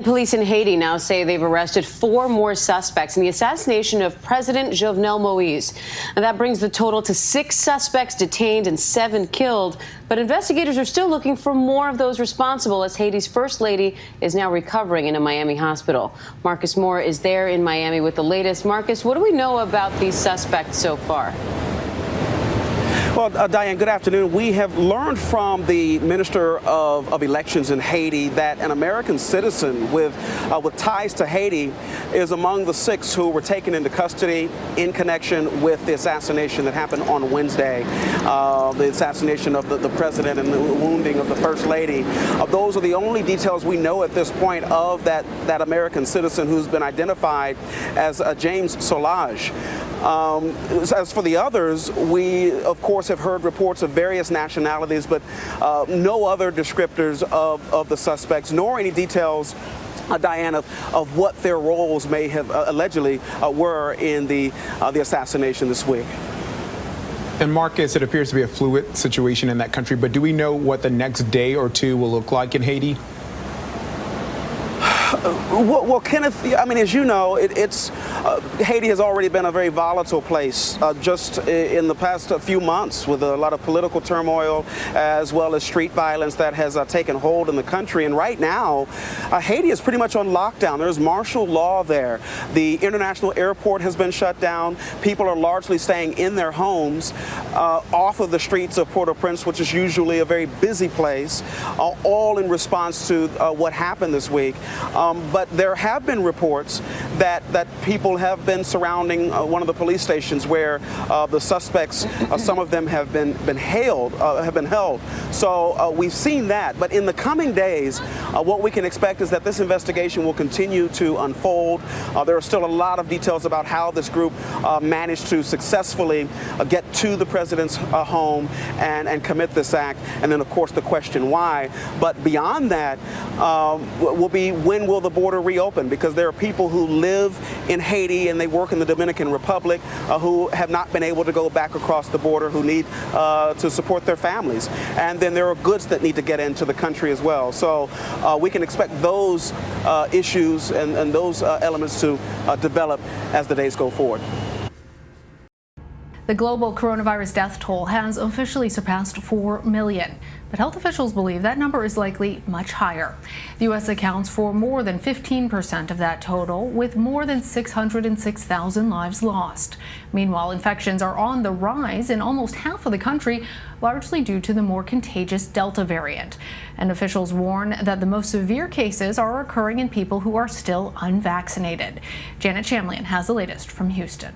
Police in Haiti now say they've arrested 4 more suspects in the assassination of President Jovenel Moise. And that brings the total to 6 suspects detained and 7 killed. But investigators are still looking for more of those responsible, as Haiti's First Lady is now recovering in a Miami hospital. Marcus Moore is there in Miami with the latest. Marcus, what do we know about these suspects so far? Well, Diane, good afternoon. We have learned from the Minister of Elections in Haiti that an American citizen with ties to Haiti is among the 6 who were taken into custody in connection with the assassination that happened on Wednesday, the assassination of the president and the wounding of the First Lady. Those are the only details we know at this point of that American citizen who's been identified as James Solage. As for the others, we, of course, have heard reports of various nationalities, but no other descriptors of the suspects, nor any details, Diane, of what their roles may have allegedly were in the assassination this week. And Marcus, it appears to be a fluid situation in that country, but do we know what the next day or two will look like in Haiti? Well, Kenneth, I mean, as you know, Haiti has already been a very volatile place just in the past few months, with a lot of political turmoil as well as street violence that has taken hold in the country. And right now, Haiti is pretty much on lockdown. There's martial law there. The international airport has been shut down. People are largely staying in their homes off of the streets of Port-au-Prince, which is usually a very busy place, all in response to what happened this week. But there have been reports that people have been surrounding one of the police stations where the suspects, some of them have been held. So we've seen that. But in the coming days, what we can expect is that this investigation will continue to unfold. There are still a lot of details about how this group managed to successfully get to the president's home and commit this act. And then, of course, the question why. But beyond that will be, when will the border reopen? Because there are people who live in Haiti and they work in the Dominican Republic who have not been able to go back across the border, who need to support their families. And then there are goods that need to get into the country as well. So we can expect those issues and those elements to develop as the days go forward. The global coronavirus death toll has officially surpassed 4 million, but health officials believe that number is likely much higher. The U.S. accounts for more than 15% of that total, with more than 606,000 lives lost. Meanwhile, infections are on the rise in almost half of the country, largely due to the more contagious Delta variant. And officials warn that the most severe cases are occurring in people who are still unvaccinated. Janet Shamlian has the latest from Houston.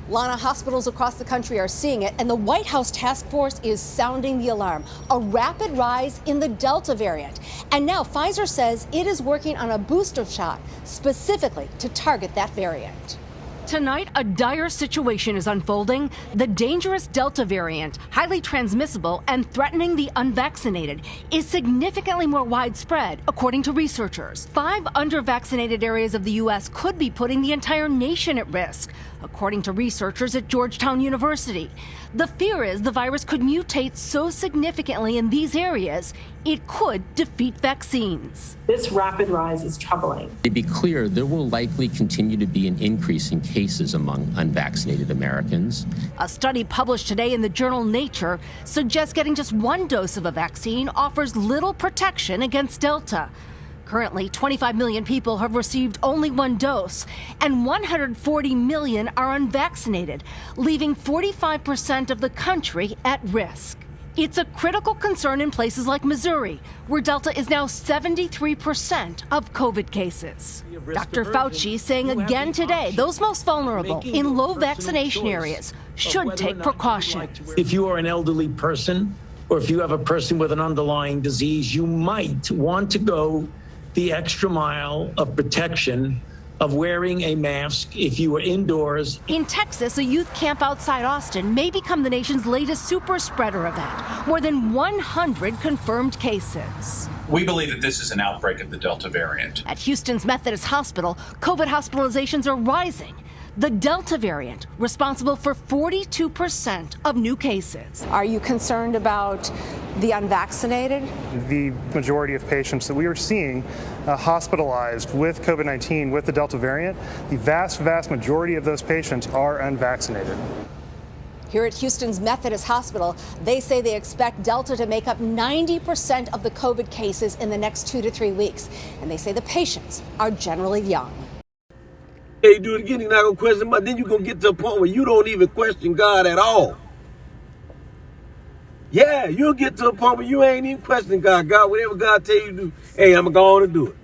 Lana, hospitals across the country are seeing it, and the White House task force is sounding the alarm. A rapid rise in the Delta variant. And now Pfizer says it is working on a booster shot specifically to target that variant. Tonight, a dire situation is unfolding. The dangerous Delta variant, highly transmissible and threatening the unvaccinated, is significantly more widespread, according to researchers. 5 undervaccinated areas of the U.S. could be putting the entire nation at risk, according to researchers at Georgetown University. The fear is the virus could mutate so significantly in these areas, it could defeat vaccines. This rapid rise is troubling. To be clear, there will likely continue to be an increase in cases among unvaccinated Americans. A study published today in the journal Nature suggests getting just 1 dose of a vaccine offers little protection against Delta. Currently, 25 million people have received only 1 dose, and 140 million are unvaccinated, leaving 45% of the country at risk. It's a critical concern in places like Missouri, where Delta is now 73% of COVID cases. Dr. Fauci saying again today, those most vulnerable in low vaccination areas should take precautions. If you are an elderly person, or if you have a person with an underlying disease, you might want to go the extra mile of protection of wearing a mask if you are indoors. In Texas, a youth camp outside Austin may become the nation's latest super spreader event. More than 100 confirmed cases. We believe that this is an outbreak of the Delta variant. At Houston's Methodist Hospital, COVID hospitalizations are rising. the Delta variant, responsible for 42% of new cases. Are you concerned about the unvaccinated? The majority of patients that we are seeing hospitalized with COVID-19 with the Delta variant, the vast majority of those patients are unvaccinated. Here at Houston's Methodist Hospital, they say they expect Delta to make up 90% of the COVID cases in the next 2 to 3 weeks. And they say the patients are generally young. Hey, you do it again, you're not going to question, but then you're going to get to a point where you don't even question God at all. Yeah, you'll get to a point where you ain't even questioning God. God, whatever God tell you to do, hey, I'm going to go on and do it.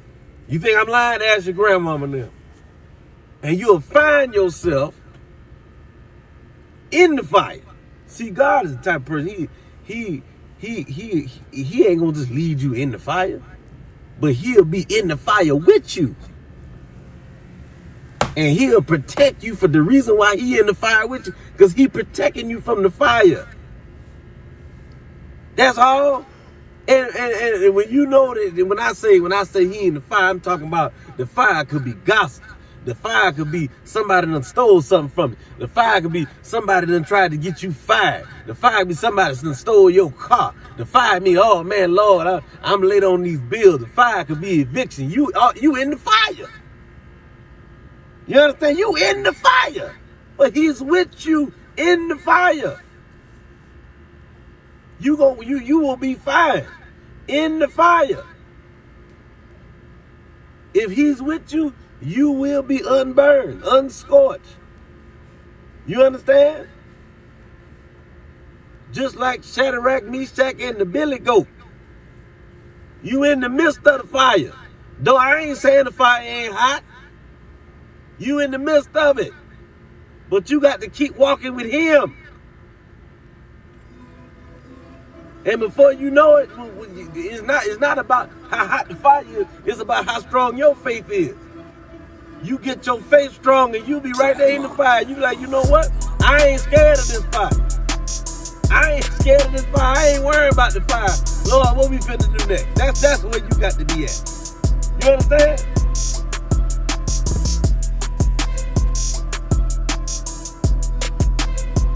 You think I'm lying? Ask your grandmama now. And you'll find yourself in the fire. See, God is the type of person, he ain't gonna just lead you in the fire, but he'll be in the fire with you. And he'll protect you for the reason why he in the fire with you, because he protecting you from the fire. That's all. And when you know that, when I say he in the fire, I'm talking about the fire could be gossip. The fire could be somebody done stole something from you. The fire could be somebody done tried to get you fired. The fire could be somebody done stole your car. The fire me, oh man, Lord, I'm late on these bills. The fire could be eviction. You in the fire. You understand? You in the fire. But he's with you in the fire. You will be fine in the fire. If he's with you, you will be unburned, unscorched. You understand? Just like Shadrach, Meshach, and the Billy Goat. You in the midst of the fire. Though I ain't saying the fire ain't hot. You in the midst of it. But you got to keep walking with him. And before you know it, it's not about how hot the fire is. It's about how strong your faith is. You get your faith strong and you be right there in the fire. You be like, you know what? I ain't scared of this fire. I ain't scared of this fire. I ain't worried about the fire. Lord, what we finna do next? That's where you got to be at. You understand?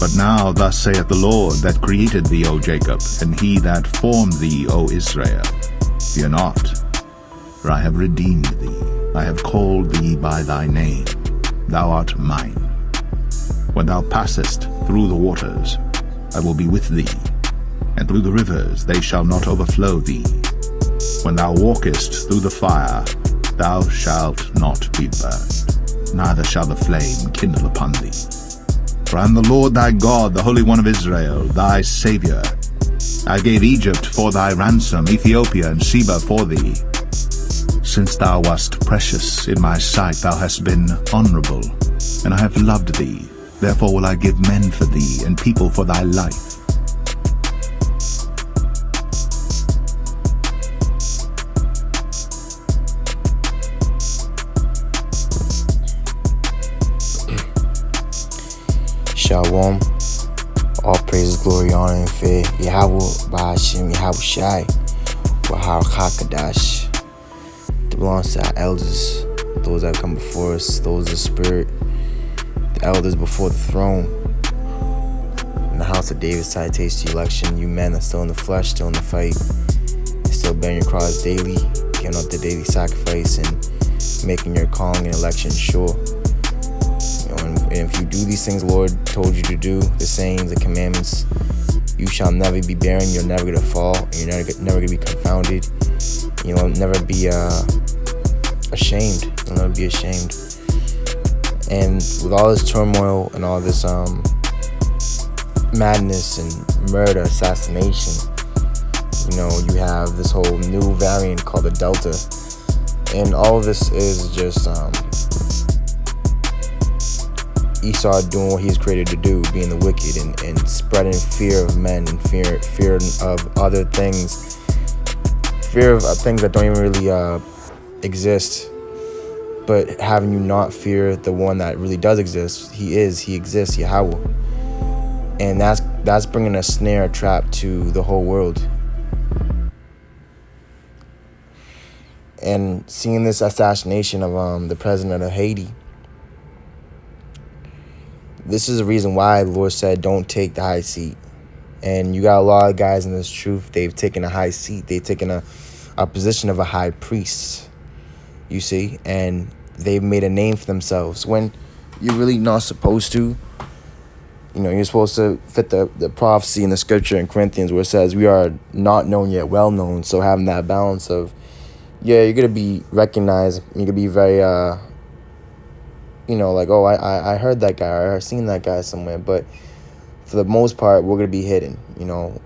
But now thus saith the Lord that created thee, O Jacob, and he that formed thee, O Israel. Fear not, for I have redeemed thee. I have called thee by thy name. Thou art mine. When thou passest through the waters, I will be with thee, and through the rivers they shall not overflow thee. When thou walkest through the fire, thou shalt not be burned, neither shall the flame kindle upon thee. For I am the Lord thy God, the Holy One of Israel, thy Saviour. I gave Egypt for thy ransom, Ethiopia and Sheba for thee. Since thou wast precious in my sight, thou hast been honorable, and I have loved thee. Therefore will I give men for thee, and people for thy life. Shalom. All praise, glory, honor, and fear. Yahweh, Bahashim, Yahweh Shai, Wahar Hakadash. It belongs to our elders, those that come before us, those of the spirit, the elders before the throne. In the house of David, citation to election, you men are still in the flesh, still in the fight, still bearing your cross daily, giving up the daily sacrifice, and making your calling and election sure. And if you do these things Lord told you to do, the sayings, the commandments, you shall never be barren, you're never going to fall, and you're never going to be confounded. You'll never be ashamed. You'll never be ashamed. And with all this turmoil and all this madness and murder, assassination, you have this whole new variant called the Delta. And all of this is just Esau doing what he's created to do, being the wicked and spreading fear of men and fear of other things, fear of things that don't even really exist, but having you not fear the one that really does exist. He exists, Yahweh. And that's bringing a snare, a trap to the whole world. And seeing this assassination of the president of Haiti, this is the reason why the Lord said, don't take the high seat. And you got a lot of guys in this truth. They've taken a high seat. They've taken a position of a high priest, you see, and they've made a name for themselves when you're really not supposed to. You know, you're supposed to fit the prophecy in the scripture in Corinthians where it says we are not known yet well known. So having that balance of, yeah, you're going to be recognized. You're going to be very, you know, like, oh, I heard that guy or I seen that guy somewhere. But for the most part, we're going to be hidden, you know.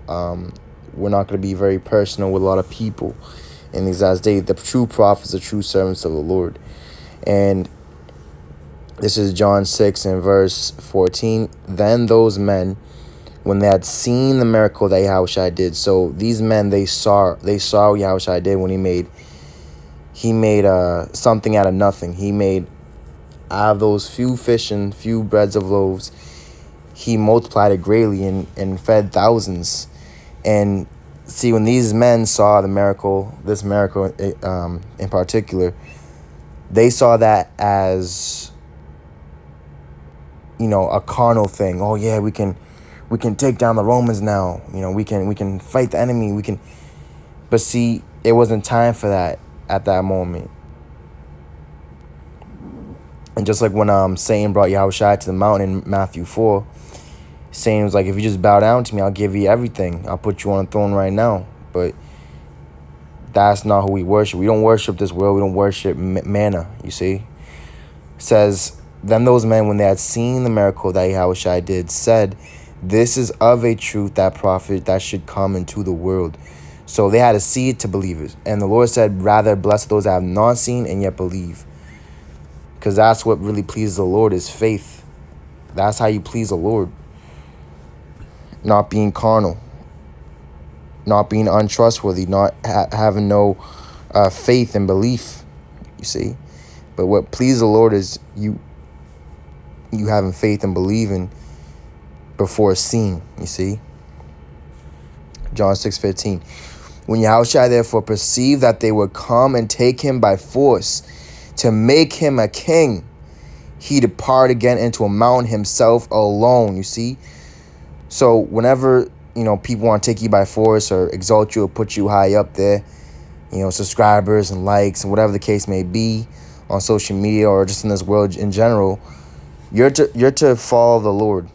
We're not going to be very personal with a lot of people in these last days. The true prophets are true servants of the Lord. And this is John 6 and verse 14. Then those men, when they had seen the miracle that Yahushua did. So these men, they saw Yahushua did when he made something out of nothing. He made out of those few fish and few breads of loaves, he multiplied it greatly and fed thousands. And see, when these men saw the miracle, this miracle in particular, they saw that as, you know, a carnal thing. Oh yeah, we can take down the Romans now. You know, we can fight the enemy. But see, it wasn't time for that at that moment. And just like when Satan brought Yahushua to the mountain in Matthew 4, Satan was like, if you just bow down to me, I'll give you everything. I'll put you on a throne right now. But that's not who we worship. We don't worship this world. We don't worship manna, you see. It says, then those men, when they had seen the miracle that Yahushua did, said, this is of a truth that prophet that should come into the world. So they had to see it to believe it. And the Lord said, rather bless those that have not seen and yet believe. Because that's what really pleases the Lord, is faith. That's how you please the Lord. Not being carnal. Not being untrustworthy. Not having no faith and belief. You see? But what pleases the Lord is you having faith and believing before seeing. You see? John 6:15. When Yahushua therefore perceived that they would come and take him by force to make him a king, he departed again into a mountain himself alone. You see? So whenever, you know, people want to take you by force or exalt you or put you high up there, you know, subscribers and likes and whatever the case may be on social media or just in this world in general, you're to follow the Lord.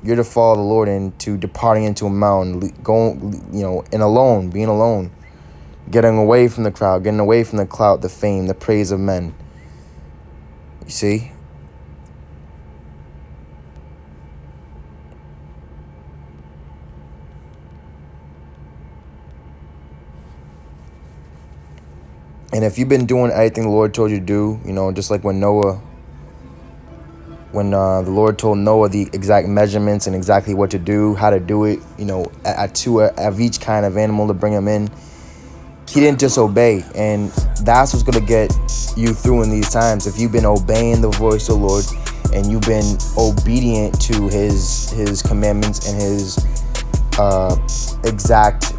You're to follow the Lord into departing into a mountain, going, you know, being alone, getting away from the crowd, getting away from the clout, the fame, the praise of men. You see? And if you've been doing everything the Lord told you to do, you know, just like when the Lord told Noah the exact measurements and exactly what to do, how to do it, you know, at two of each kind of animal to bring them in, he didn't disobey. And that's what's going to get you through in these times. If you've been obeying the voice of the Lord and you've been obedient to his commandments and his exact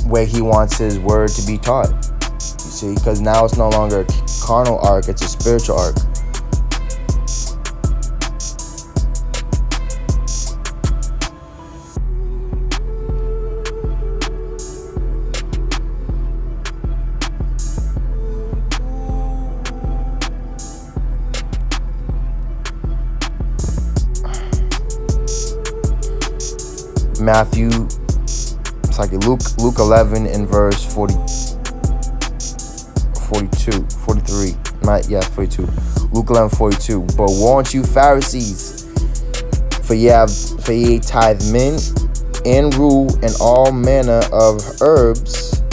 way he wants his word to be taught. You see, because now it's no longer a carnal ark, it's a spiritual ark. Matthew, it's like Luke 11 in verse 42. Luke 11:42. But woe unto you, Pharisees, for ye tithe mint and rue and all manner of herbs,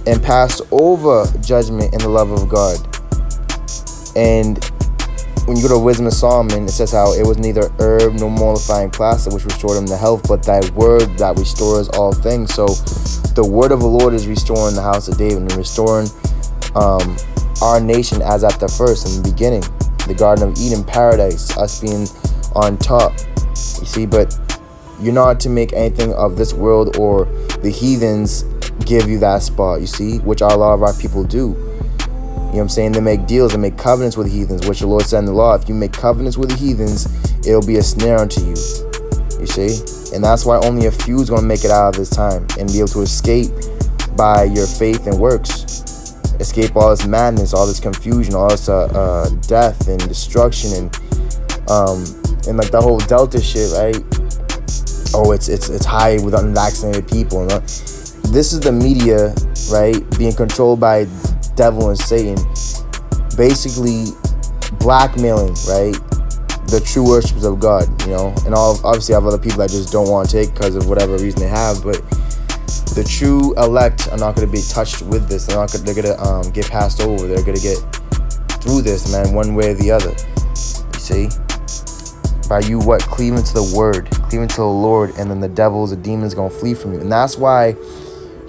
and pass over judgment and the love of God. And when you go to Wisdom of Solomon, it says how it was neither herb nor mollifying plaster which restored him to health, but thy word that restores all things. So the word of the Lord is restoring the house of David and restoring our nation as at the first, in the beginning, the Garden of Eden, paradise, us being on top. You see, but you're not to make anything of this world or the heathens give you that spot, you see, which a lot of our people do. You know what I'm saying? They make deals, they make covenants with the heathens, which the Lord said in the law. If you make covenants with the heathens it'll be a snare unto you. You see? And that's why only a few is going to make it out of this time and be able to escape by your faith and works. Escape all this madness, all this confusion, all this death and destruction and like the whole Delta shit, right? Oh, it's high with unvaccinated people. And this is the media, right, being controlled by devil and Satan, basically blackmailing, right, the true worshippers of God, you know, and obviously I have other people that just don't want to take because of whatever reason they have, but the true elect are not going to be touched with this. They're going to get passed over. They're going to get through this, man, one way or the other. You see? By you cleaving to the word, cleaving to the Lord, and then the devils, the demons going to flee from you. And that's why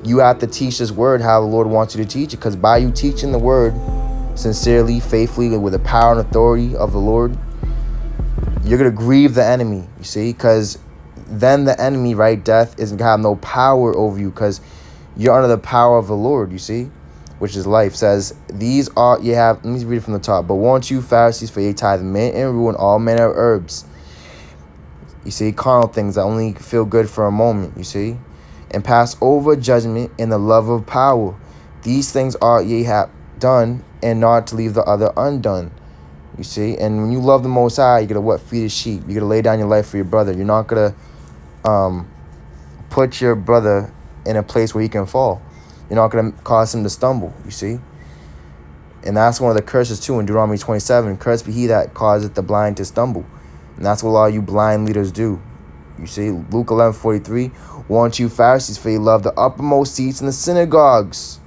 you have to teach this word how the Lord wants you to teach it, because by you teaching the word sincerely, faithfully, with the power and authority of the Lord, you're going to grieve the enemy, you see, because then the enemy, right, death, is going to have no power over you because you're under the power of the Lord, you see, which is life. Says, these are, let me read it from the top. But won't you Pharisees, for ye tithe mint and rue and all manner of herbs. You see, carnal things that only feel good for a moment, you see, and pass over judgment in the love of power. These things are ye have done, and not to leave the other undone. You see, and when you love the Most High, you're going to feed his sheep. You're going to lay down your life for your brother. You're not going to put your brother in a place where he can fall. You're not going to cause him to stumble, you see. And that's one of the curses too in Deuteronomy 27. Cursed be he that causeth the blind to stumble. And that's what a lot of you blind leaders do. You see, Luke 11:43. Want you Pharisees, for ye love the uppermost seats in the synagogues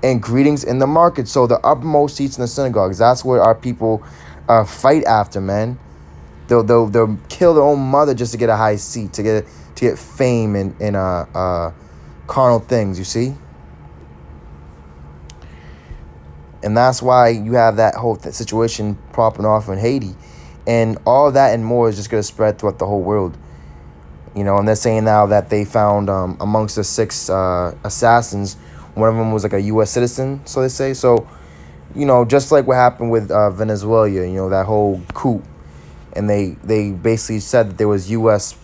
and greetings in the market. So the uppermost seats in the synagogues, that's where our people fight after, man. They'll kill their own mother just to get a high seat, to get fame and carnal things, you see. And that's why you have that whole situation popping off in Haiti, and all that and more is just going to spread throughout the whole world. You know, and they're saying now that they found amongst the 6 assassins, one of them was like a U.S. citizen, so they say. So, you know, just like what happened with Venezuela, you know, that whole coup. And they basically said that there was U.S.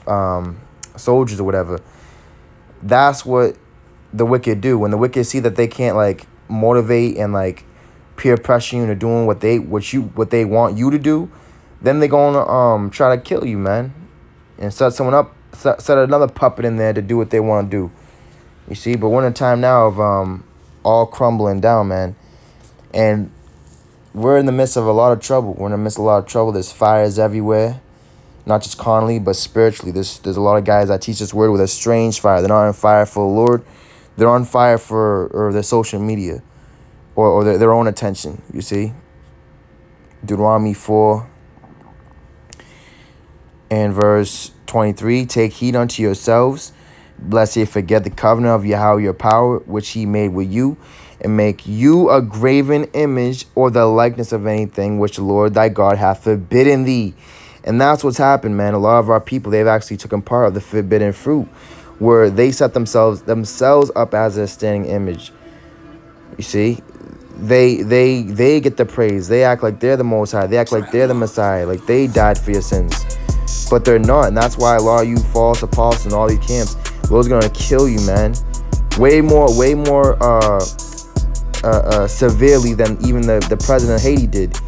Soldiers or whatever. That's what the wicked do. When the wicked see that they can't, like, motivate and, like, peer pressure you into doing what they want you to do, then they're going to try to kill you, man. And set someone up, set another puppet in there to do what they want to do. You see, but we're in a time now of all crumbling down, man. And we're in the midst of a lot of trouble. There's fires everywhere, not just carnally, but spiritually. There's a lot of guys that teach this word with a strange fire. They're not on fire for the Lord. They're on fire for their social media or their own attention, you see. Deuteronomy 4 and verse 23. Take heed unto yourselves, lest ye forget the covenant of Yahweh your power, which he made with you, and make you a graven image or the likeness of anything which the Lord thy God hath forbidden thee. And that's what's happened, man. A lot of our people, they've actually taken part of the forbidden fruit, where they set themselves up as a standing image. You see, they get the praise. They act like they're the Most High. They act like they're the Messiah, like they died for your sins, but they're not. And that's why a lot of you false apostles and all these camps, those are gonna kill you, man. Way more severely than even the president of Haiti did.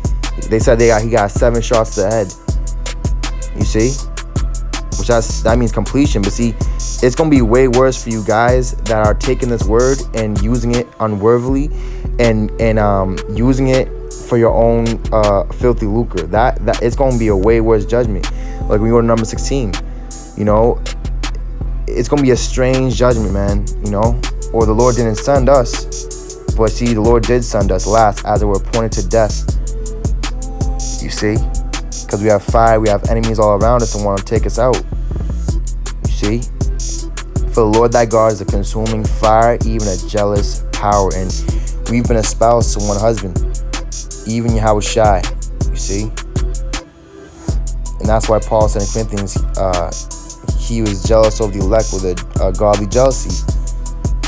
They said he got 7 shots to the head. You see, which that means completion. But see, it's gonna be way worse for you guys that are taking this word and using it unworthily, and using it for your own filthy lucre. That it's gonna be a way worse judgment. Like when we go to number 16, you know, it's gonna be a strange judgment, man. You know, or the Lord didn't send us, but see, the Lord did send us last, as it were appointed to death. You see, because we have fire, we have enemies all around us and want to take us out. You see, for the Lord thy God is a consuming fire, even a jealous power, and we've been espoused to one husband, even Yahweh Shai. You see, and that's why Paul said in Corinthians, he was jealous of the elect with a godly jealousy.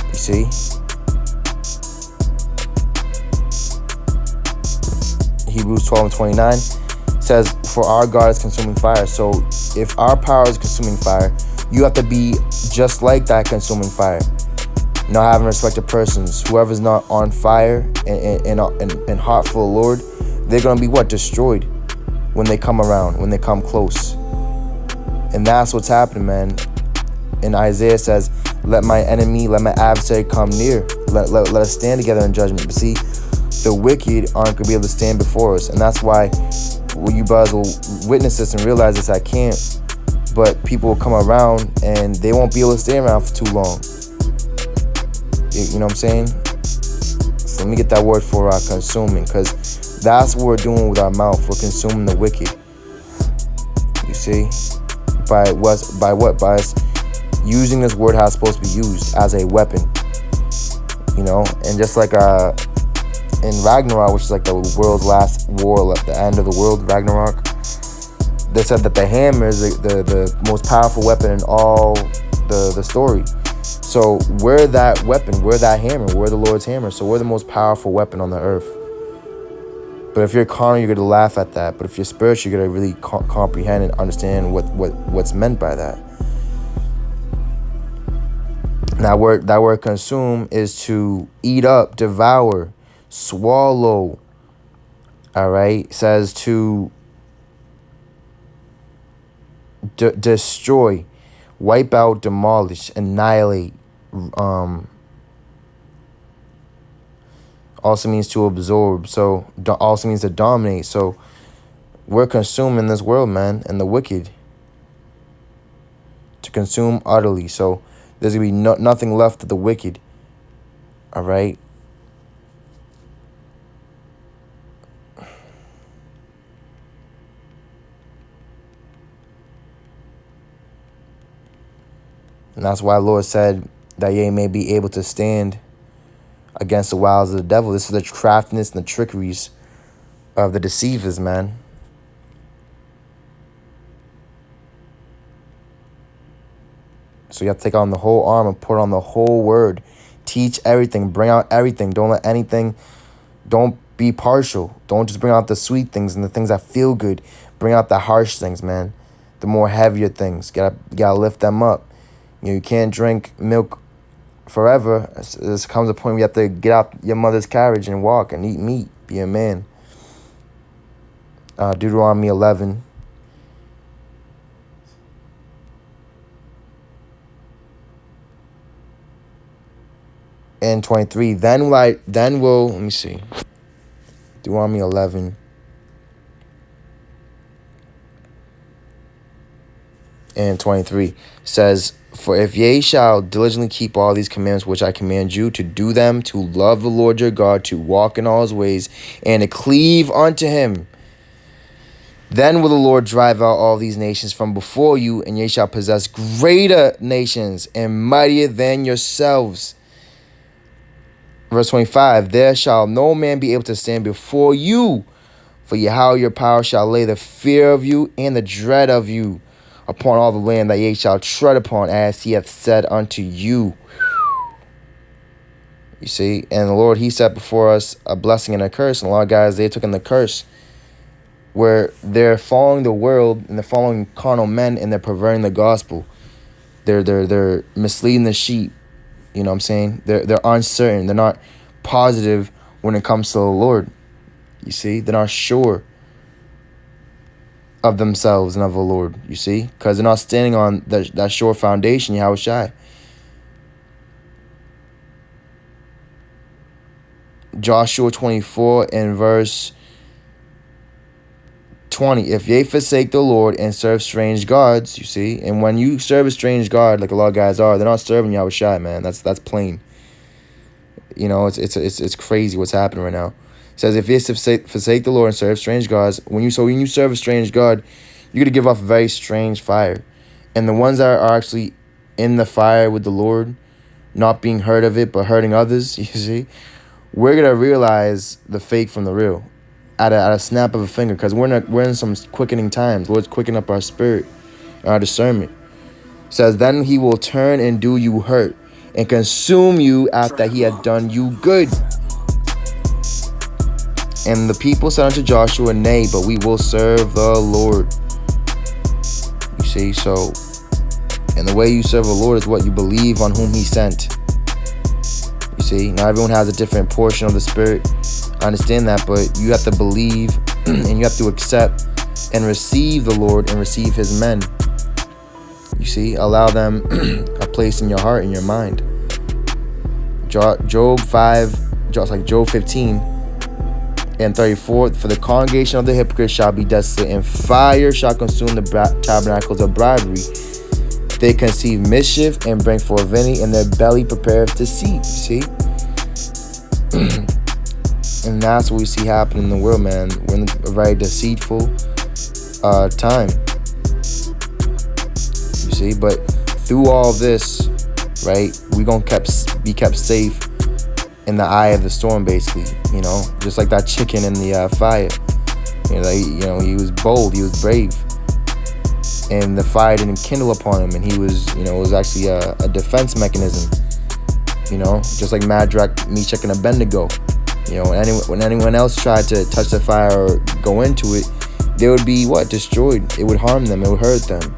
You see. Hebrews 12:29 says, for our God is consuming fire. So if our power is consuming fire, you have to be just like that consuming fire. Not having respect of persons. Whoever's not on fire and hot for the Lord, they're going to be what? Destroyed when they come around, when they come close. And that's what's happening, man. And Isaiah says, let my enemy, let my adversary come near. Let us stand together in judgment. But see, the wicked aren't going to be able to stand before us. And that's why you brothers will witness this and realize this at camp. But people will come around and they won't be able to stay around for too long. You know what I'm saying? So let me get that word for consuming, because that's what we're doing with our mouth. We're consuming the wicked. You see? By what? By us using this word how it's supposed to be used, as a weapon. You know? And just like in Ragnarok, which is like the world's last war, at the end of the world, Ragnarok, they said that the hammer is the most powerful weapon in all the story. So we're that weapon, we're that hammer, we're the Lord's hammer. So we're the most powerful weapon on the earth. But if you're carnal, you're going to laugh at that. But if you're spiritual, you're going to really comprehend and understand what's meant by that. That word consume is to eat up, devour, swallow. All right? It says to destroy, wipe out, demolish, annihilate. Also means to absorb. So also means to dominate. So we're consuming this world, man, and the wicked. To consume utterly. So there's going to be nothing left of the wicked. All right? And that's why the Lord said that ye may be able to stand against the wiles of the devil. This is the craftiness and the trickeries of the deceivers, man. So you have to take on the whole armor, put on the whole word, teach everything, bring out everything. Don't let anything, don't be partial. Don't just bring out the sweet things and the things that feel good. Bring out the harsh things, man. The more heavier things. You gotta lift them up. You know, you can't drink milk forever. There comes a point where you have to get out your mother's carriage and walk and eat meat. Be a man. Deuteronomy 11. And 23. Then will, let me see. Deuteronomy 11. And 23 says, for if ye shall diligently keep all these commandments which I command you, to do them, to love the Lord your God, to walk in all his ways, and to cleave unto him, then will the Lord drive out all these nations from before you, and ye shall possess greater nations and mightier than yourselves. Verse 25, there shall no man be able to stand before you, for Yahweh your power shall lay the fear of you and the dread of you upon all the land that ye shall tread upon, as he hath said unto you. You see, and the Lord, he set before us a blessing and a curse. And a lot of guys, they took in the curse, where they're following the world and they're following carnal men and they're perverting the gospel. They're misleading the sheep. You know what I'm saying? They're uncertain. They're not positive when it comes to the Lord. You see, they're not sure of themselves and of the Lord, you see, because they're not standing on that sure foundation, Yahushai. Joshua 24 and verse 20. If ye forsake the Lord and serve strange gods, you see, and when you serve a strange god, like a lot of guys are, they're not serving Yahushai, man. That's plain. You know, it's crazy what's happening right now. It says, if you forsake the Lord and serve strange gods, when you serve a strange god, you're going to give off a very strange fire. And the ones that are actually in the fire with the Lord, not being hurt of it, but hurting others, you see, we're going to realize the fake from the real at a snap of a finger, because we're in some quickening times. The Lord's quickening up our spirit and our discernment. It says, then he will turn and do you hurt and consume you after he had done you good. And the people said unto Joshua, Nay, but we will serve the Lord. You see, so, and the way you serve the Lord is what you believe on whom he sent. You see, now everyone has a different portion of the Spirit. I understand that, but you have to believe and you have to accept and receive the Lord and receive his men. You see, allow them a place in your heart and your mind. Job 15 and 34, for the congregation of the hypocrites shall be desolate, and fire shall consume the tabernacles of bribery. They conceive mischief and bring forth vanity, and their belly prepareth deceit. You see? And that's what we see happening in the world, man. We're in a very deceitful time. You see? But through all this, right, we're going to be kept safe in the eye of the storm, basically. You know, just like that chicken in the fire. He was bold, he was brave, and the fire didn't kindle upon him, and he was, it was actually a defense mechanism. Just like Shadrach, Meshach, and Abednego. When anyone else tried to touch the fire or go into it, they would be destroyed. It would harm them, it would hurt them,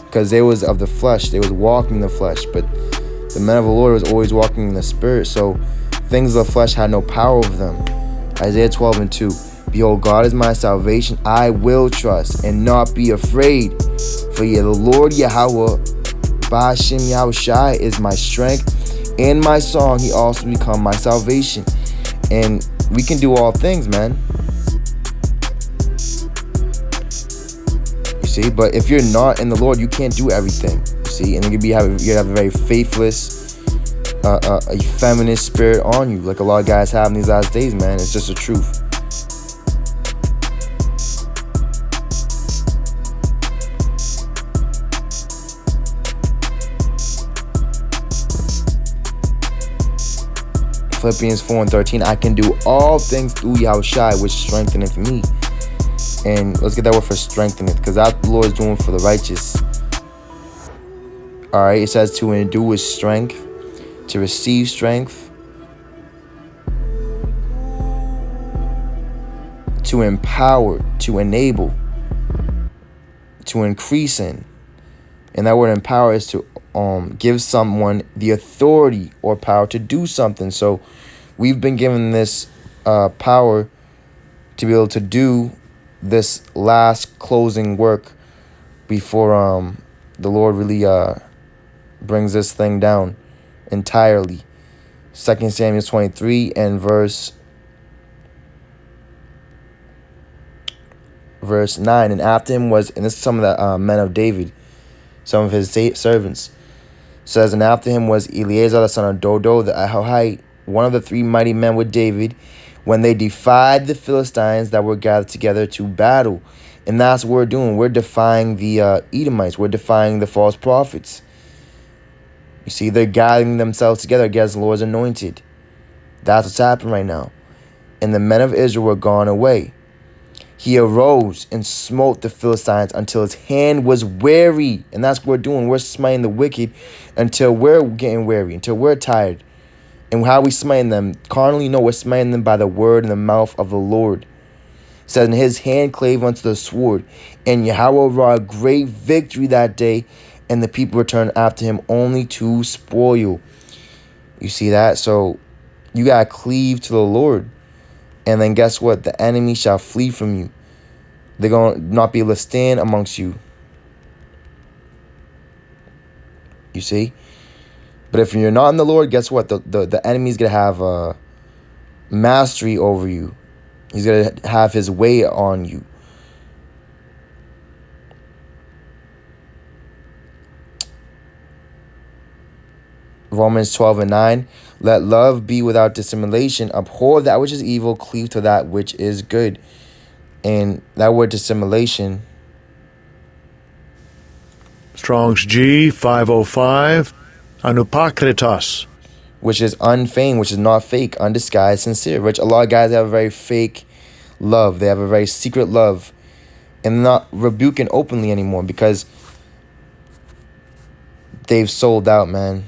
because they was of the flesh, they was walking the flesh. But the men of the Lord was always walking in the Spirit, so things of the flesh had no power over them. Isaiah 12:2. Behold, God is my salvation. I will trust and not be afraid. For the Lord Yahweh, Ba'ashem Yahushai, is my strength and my song. He also become my salvation. And we can do all things, man. You see, but if you're not in the Lord, you can't do everything. You see, and you have a very faithless, a feminist spirit on you, like a lot of guys have in these last days, man. It's just the truth. Philippians 4:13, I can do all things through Yahushai, which strengtheneth me. And let's get that word for strengtheneth, because that's what the Lord is doing for the righteous. All right, it says to endure with strength, to receive strength, to empower, to enable, to increase in. And that word empower is to give someone the authority or power to do something. So we've been given this power to be able to do this last closing work before the Lord really brings this thing down entirely. 2 Samuel 23 and verse 9. And after him was, and this is some of the men of David, some of his servants. Says, and after him was Eleazar the son of Dodo the Ahohite, one of the three mighty men with David, when they defied the Philistines that were gathered together to battle. And that's what we're doing. We're defying the Edomites. We're defying the false prophets. You see, they're gathering themselves together against the Lord's anointed. That's what's happening right now. And the men of Israel were gone away. He arose and smote the Philistines until his hand was weary. And that's what we're doing. We're smiting the wicked until we're getting weary, until we're tired. And how are we smiting them? Carnally, no, we're smiting them by the word in the mouth of the Lord. It says, and his hand clave unto the sword. And Yahweh wrought a great victory that day, and the people returned after him only to spoil. You see that? So you got to cleave to the Lord. And then guess what? The enemy shall flee from you. They're going to not be able to stand amongst you. You see? But if you're not in the Lord, guess what? The enemy's going to have mastery over you. He's going to have his way on you. Romans 12:9. Let love be without dissimulation. Abhor that which is evil. Cleave to that which is good. And that word dissimulation. Strong's G 505. Anupakritos. Which is unfeigned, which is not fake, undisguised, sincere. Which a lot of guys have a very fake love. They have a very secret love. And they're not rebuking openly anymore because they've sold out, man.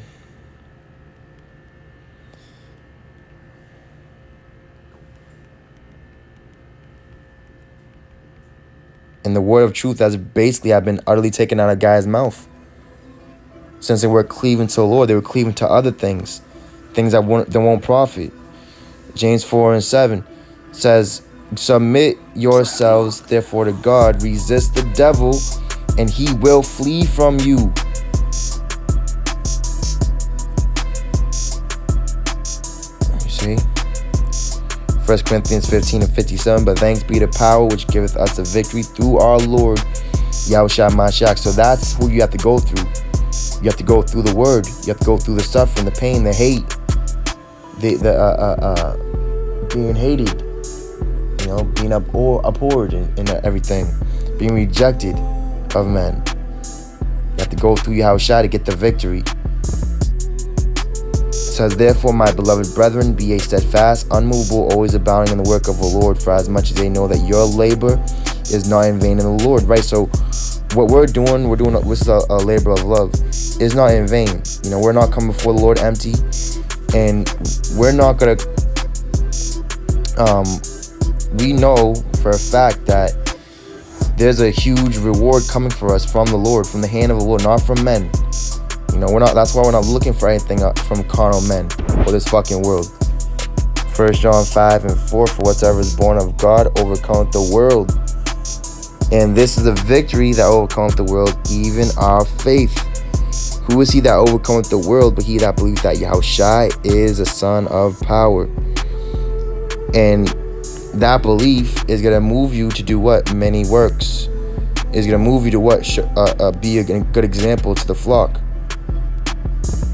And the word of truth has basically have been utterly taken out of God's mouth. Since they were cleaving to the Lord, they were cleaving to other things that won't profit. James 4:7 says, submit yourselves therefore to God, resist the devil, and he will flee from you. You see? 1 Corinthians 15:57, but thanks be to power which giveth us the victory through our Lord Yahushua Mashiach. So that's who you have to go through. You have to go through the word. You have to go through the suffering, the pain, the hate, being hated, you know, being abhorred and everything, being rejected of men. You have to go through Yahushua to get the victory. It says, therefore, my beloved brethren, be ye steadfast, unmovable, always abounding in the work of the Lord, for as much as they know that your labor is not in vain in the Lord. Right? So what we're doing this is a labor of love. It's not in vain. You know, we're not coming before the Lord empty, and we're not gonna we know for a fact that there's a huge reward coming for us from the Lord, from the hand of the Lord, not from men. You know, that's why we're not looking for anything from carnal men or this fucking world. 1 John 5:4, for whatsoever is born of God overcometh the world. And this is the victory that overcometh the world, even our faith. Who is he that overcometh the world but he that believeth that Yahushua is the Son of power? And that belief is going to move you to do what? Many works. Is going to move you to what? Be a good example to the flock.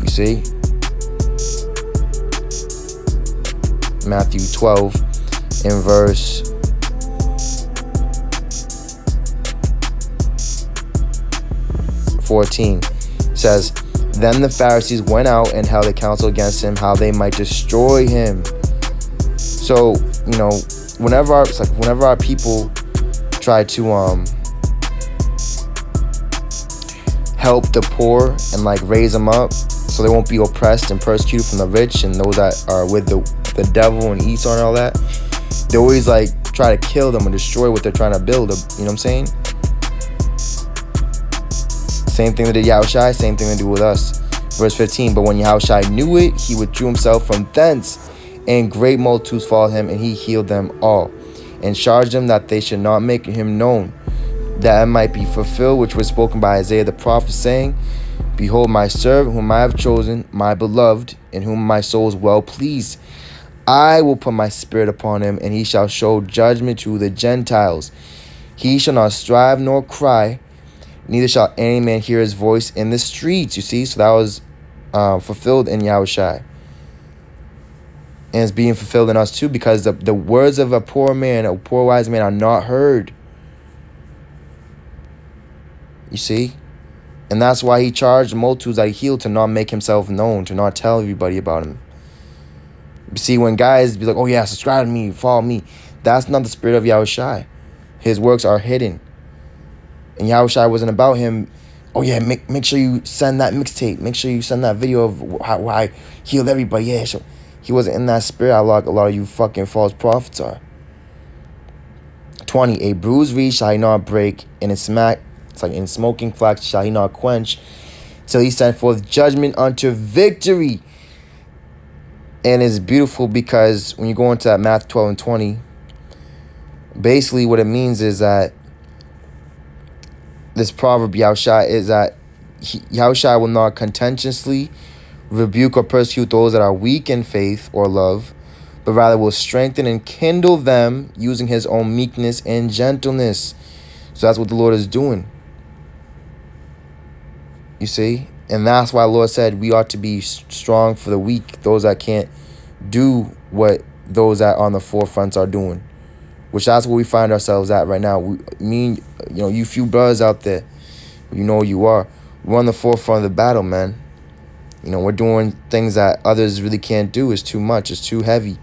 You see? Matthew 12 in verse 14 says, then the Pharisees went out and held a council against him, how they might destroy him. So, you know, whenever our people try to help the poor and like raise them up so they won't be oppressed and persecuted from the rich and those that are with the devil and Esau and all that, they always like try to kill them and destroy what they're trying to build. You know what I'm saying? Same thing they did Yahushua, same thing they do with us. Verse 15, but when Yahushua knew it, he withdrew himself from thence, and great multitudes followed him, and he healed them all, and charged them that they should not make him known, that it might be fulfilled which was spoken by Isaiah the prophet, saying, behold my servant whom I have chosen, my beloved, in whom my soul is well pleased. I will put my spirit upon him, and he shall show judgment to the Gentiles. He shall not strive nor cry, neither shall any man hear his voice in the streets. You see, so that was fulfilled in Yahushua. And it's being fulfilled in us too, because the words of a poor man, a poor wise man, are not heard. You see? And that's why he charged the multitudes that he healed to not make himself known, to not tell everybody about him. You see, when guys be like, oh yeah, subscribe to me, follow me, that's not the spirit of Yahushua. His works are hidden. And Yahushua wasn't about him, oh yeah, make sure you send that mixtape. Make sure you send that video of how I healed everybody. Yeah, so he wasn't in that spirit like a lot of you fucking false prophets are. 20, a bruised reed shall he not break, and it's like in smoking flax shall he not quench, till he send forth judgment unto victory. And it's beautiful because when you go into that Matthew 12 and 20, basically what it means is that this proverb, Yahushua, is that Yahushua will not contentiously rebuke or persecute those that are weak in faith or love, but rather will strengthen and kindle them using his own meekness and gentleness. So that's what the Lord is doing. You see? And that's why the Lord said we ought to be strong for the weak, those that can't do what those that are on the forefronts are doing. Which that's where we find ourselves at right now. You few brothers out there, you know who you are. We're on the forefront of the battle, man. You know, we're doing things that others really can't do. It's too much. It's too heavy.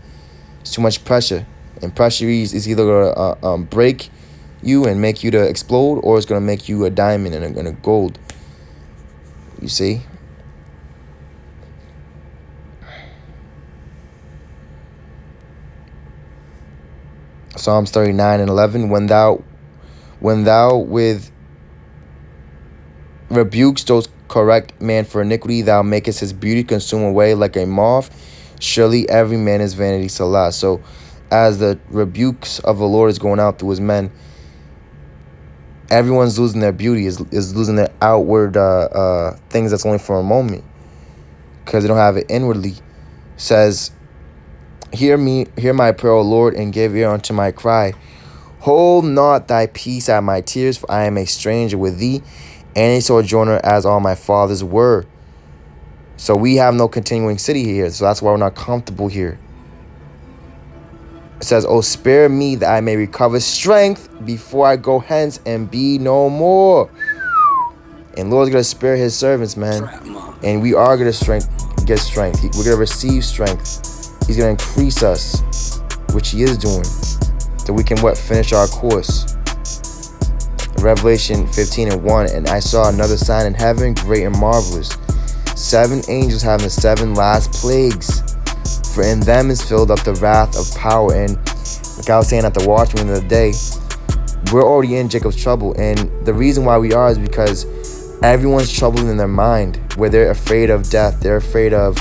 It's too much pressure. And pressure is either going to break you and make you to explode, or it's going to make you a diamond and a gold. You see? Psalms 39 and 11, when thou When thou with rebukes dost correct man for iniquity, thou makest his beauty consume away like a moth. Surely every man is vanity. Salah. So as the rebukes of the Lord is going out through his men, everyone's losing their beauty, is losing their outward things that's only for a moment, because they don't have it inwardly. Says, hear my prayer, O Lord, and give ear unto my cry. Hold not thy peace at my tears, for I am a stranger with thee, and a sojourner as all my fathers were. So we have no continuing city here, so that's why we're not comfortable here. It says, oh, spare me that I may recover strength before I go hence and be no more. And Lord's going to spare his servants, man. And we are going to get strength. We're going to receive strength. He's going to increase us, which he is doing, so we can finish our course. Revelation 15:1, and I saw another sign in heaven, great and marvelous, 7 angels having the 7 last plagues, for in them is filled up the wrath of power. And like I was saying at the Watchman of the day, we're already in Jacob's trouble, and the reason why we are is because everyone's troubled in their mind, where they're afraid of death, they're afraid of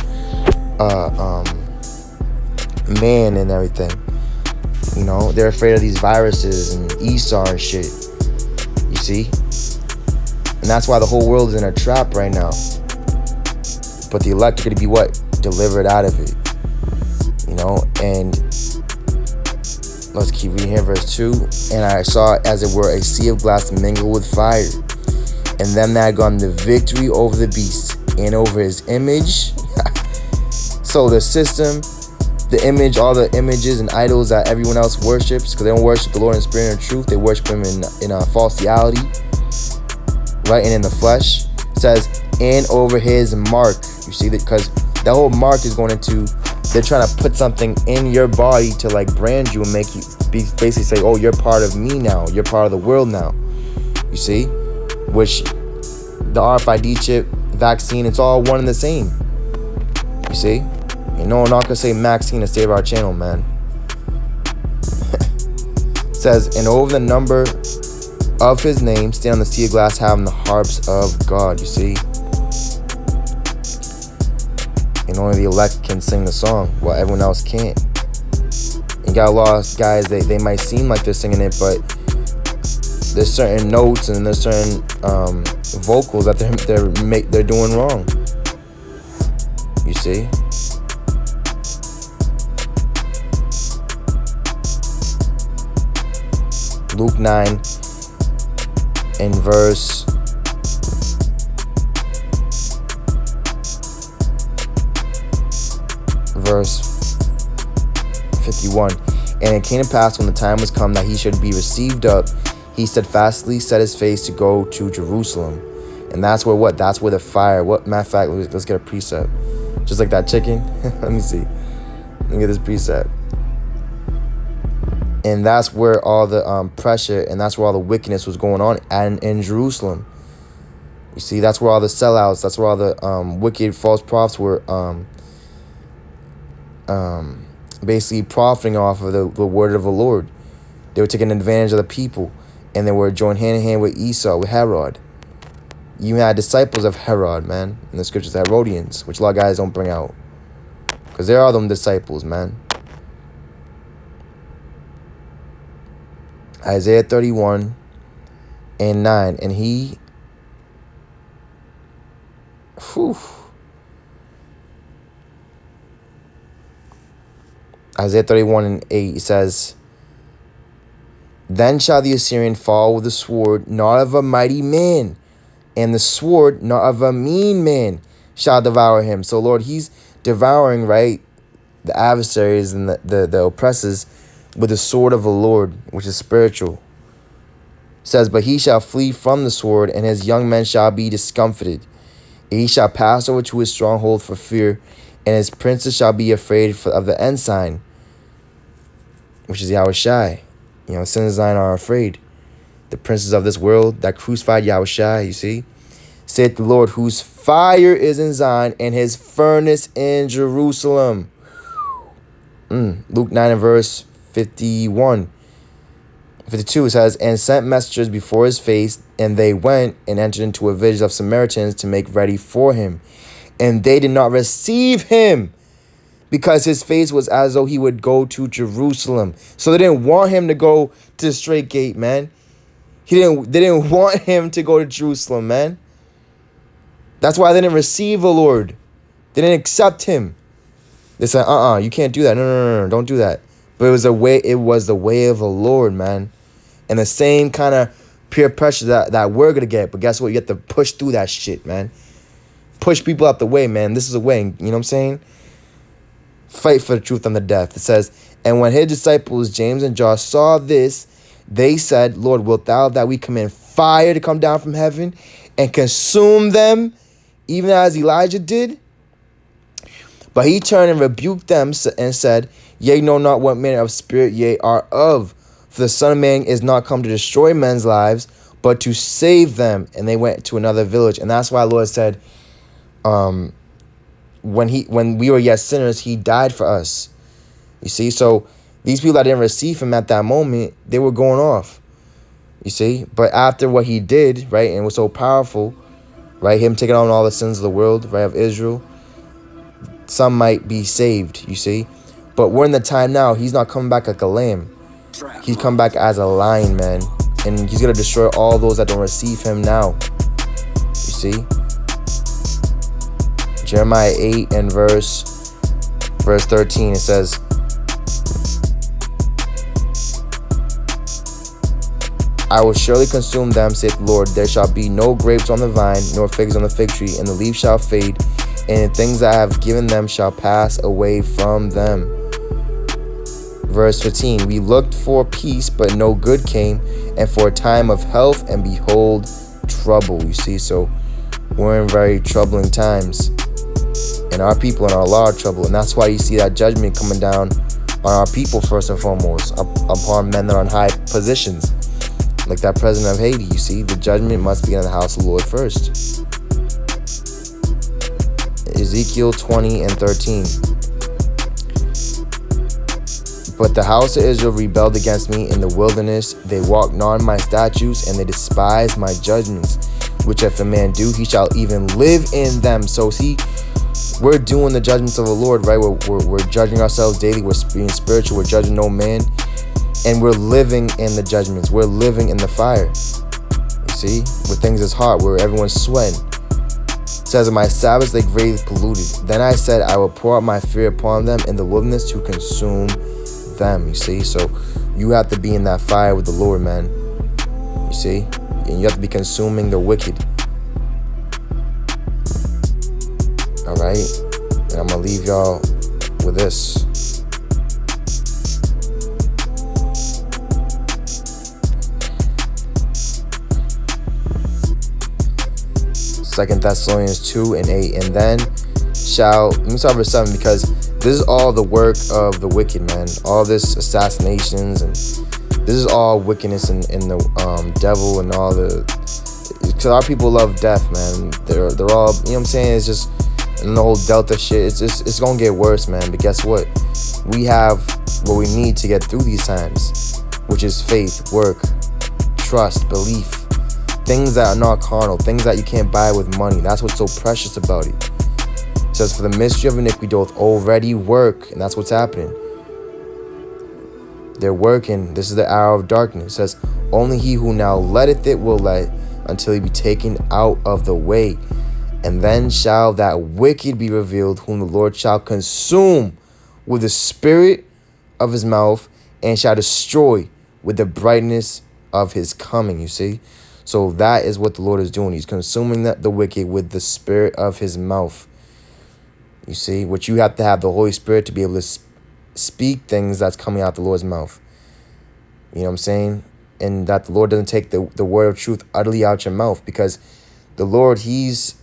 man and everything. You know, they're afraid of these viruses and Esau and shit. You see? And that's why the whole world is in a trap right now. But the elect are going to be what? Delivered out of it. You know, and let's keep reading here, verse 2. And I saw, as it were, a sea of glass mingled with fire, and them that had gotten the victory over the beast and over his image. So the system, the image, all the images and idols that everyone else worships, because they don't worship the Lord in spirit and truth, they worship him in a false reality, right, and in the flesh. It says, and over his mark. You see that, because that whole mark is going into, they're trying to put something in your body to like brand you and make you basically say, oh, you're part of me now, you're part of the world now. You see, which the RFID chip, vaccine, it's all one and the same. You see, and no, I'm not gonna say Maxine to save our channel, man. It says, and over the number of his name stand on the sea of glass, having the harps of God. You see, and only the elect can sing the song while everyone else can't. You got a lot of guys, they might seem like they're singing it, but there's certain notes and there's certain vocals that they're doing wrong. You see? Luke 9 in verse 51. And it came to pass, when the time was come that he should be received up, he steadfastly set his face to go to Jerusalem. And that's where what? That's where the fire. What? Matter of fact, let's get a precept. Just like that chicken. Let me see. Let me get this precept. And that's where all the pressure and that's where all the wickedness was going on in Jerusalem. You see, that's where all the sellouts, that's where all the wicked false prophets were basically profiting off of the word of the Lord. They were taking advantage of the people, and they were joined hand in hand with Esau, with Herod. You had disciples of Herod, man, in the scriptures, Herodians, which a lot of guys don't bring out, because there are them disciples, man. Isaiah 31 and 9, and he, Isaiah 31 and 8 says, then shall the Assyrian fall with the sword, not of a mighty man, and the sword, not of a mean man, shall devour him. So, Lord, he's devouring, right, the adversaries and the oppressors with the sword of the Lord, which is spiritual. It says, but he shall flee from the sword, and his young men shall be discomfited. And he shall pass over to his stronghold for fear, and his princes shall be afraid of the ensign, which is Yahushai. You know, sinners of Zion are afraid. The princes of this world that crucified Yahushai, you see? Saith the Lord, whose fire is in Zion, and his furnace in Jerusalem. Luke 9 and verse 51. 52, it says, and sent messengers before his face, and they went and entered into a village of Samaritans to make ready for him. And they did not receive him, because his face was as though he would go to Jerusalem. So they didn't want him to go to the straight gate, man. They didn't want him to go to Jerusalem, man. That's why they didn't receive the Lord. They didn't accept him. They said, you can't do that. No, don't do that. But it was the way of the Lord, man. And the same kind of peer pressure that we're going to get. But guess what? You have to push through that shit, man. Push people out the way, man. This is a way. You know what I'm saying? Fight for the truth on the death. It says, and when his disciples, James and John, saw this, they said, Lord, wilt thou that we command fire to come down from heaven and consume them, even as Elijah did? But he turned and rebuked them and said, Ye know not what manner of spirit ye are of. For the Son of Man is not come to destroy men's lives, but to save them. And they went to another village. And that's why the Lord said, when we were yet sinners, he died for us. You see, so these people that didn't receive him at that moment, they were going off. You see, but after what he did, right, and was so powerful, right, him taking on all the sins of the world, right, of Israel, some might be saved, you see. But we're in the time now, he's not coming back like a lamb. He's come back as a lion, man. And he's going to destroy all those that don't receive him now. You see? Jeremiah 8 and verse 13, it says, I will surely consume them, saith the Lord. There shall be no grapes on the vine, nor figs on the fig tree, and the leaves shall fade, and the things I have given them shall pass away from them. Verse 15, we looked for peace, but no good came, and for a time of health, and behold, trouble. You see, so we're in very troubling times, and our people are in a lot of trouble, and that's why you see that judgment coming down on our people first and foremost, upon men that are in high positions, like that president of Haiti. You see, the judgment must be in the house of the Lord first. Ezekiel 20 and 13. But the house of Israel rebelled against me in the wilderness. They walked not in my statutes, and they despised my judgments, which if a man do, he shall even live in them. So see, we're doing the judgments of the Lord, right? We're judging ourselves daily. We're being spiritual. We're judging no man. And we're living in the judgments. We're living in the fire. You see, where things is hot, where everyone's sweating. It says, my Sabbaths they greatly polluted. Then I said, I will pour out my fear upon them in the wilderness to consume them. You see, so you have to be in that fire with the Lord, man. You see, and you have to be consuming the wicked. All right, and I'm gonna leave y'all with this. Second Thessalonians 2 and 8, and then let me start verse 7, because this is all the work of the wicked, man. All this assassinations, and this is all wickedness in the devil and all the, because our people love death, man. They're all, you know what I'm saying? It's just, and the whole Delta shit, it's gonna get worse, man. But guess what? We have what we need to get through these times, which is faith, work, trust, belief. Things that are not carnal, things that you can't buy with money. That's what's so precious about it. It says, for the mystery of iniquity doth already work, and that's what's happening. They're working. This is the hour of darkness. It says, only he who now letteth it will let, until he be taken out of the way. And then shall that wicked be revealed, whom the Lord shall consume with the spirit of his mouth, and shall destroy with the brightness of his coming. You see? So that is what the Lord is doing. He's consuming the wicked with the spirit of his mouth. You see, which you have to have the Holy Spirit to be able to speak things that's coming out the Lord's mouth. You know what I'm saying? And that the Lord doesn't take the word of truth utterly out your mouth, because the Lord, he's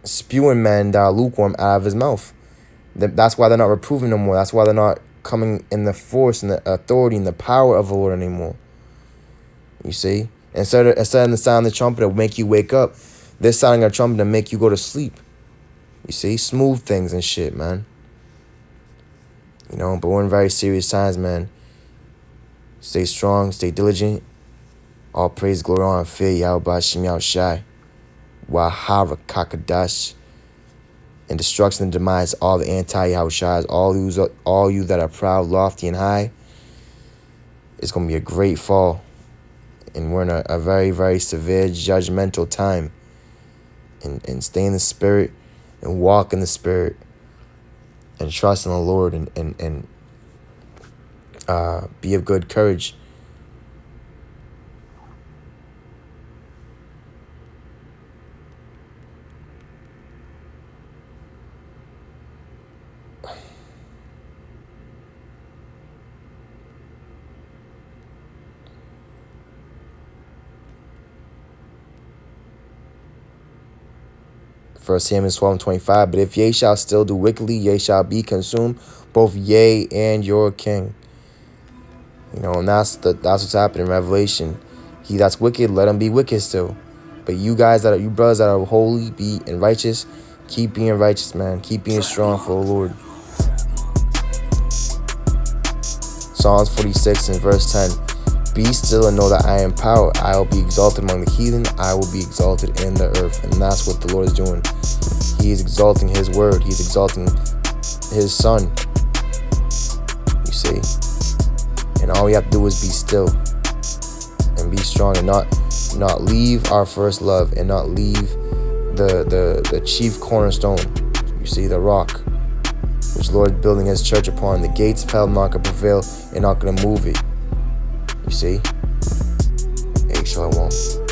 spewing men that are lukewarm out of his mouth. That's why they're not reproving no more. That's why they're not coming in the force and the authority and the power of the Lord anymore. You see? Instead of the sound of the trumpet to make you wake up, they're sounding a trumpet to make you go to sleep. You see? Smooth things and shit, man. You know, but we're in very serious times, man. Stay strong, stay diligent. All praise, glory, honor, and fear, Yahweh Ba'Shem Yahushai. Wahara Kakadash. And destruction and demise, all the anti-Yahushais, all you that are proud, lofty, and high. It's going to be a great fall. And we're in a very, very severe judgmental time. And stay in the Spirit and walk in the Spirit and trust in the Lord and be of good courage. First Samuel 12:25. But if ye shall still do wickedly, ye shall be consumed, both ye and your king. You know, and that's what's happening in Revelation. He that's wicked, let him be wicked still. But you guys you brothers that are holy, be and righteous, keep being righteous, man. Keep being strong for the Lord. Psalms 46 and verse 10. Be still and know that I am power. I will be exalted among the heathen. I will be exalted in the earth. And that's what the Lord is doing. He is exalting his word. He's exalting his son. You see? And all we have to do is be still and be strong and not leave our first love and not leave the chief cornerstone. You see, the rock, which the Lord is building his church upon. The gates of hell not going to prevail and not going to move it. You see? Hey, Shalom.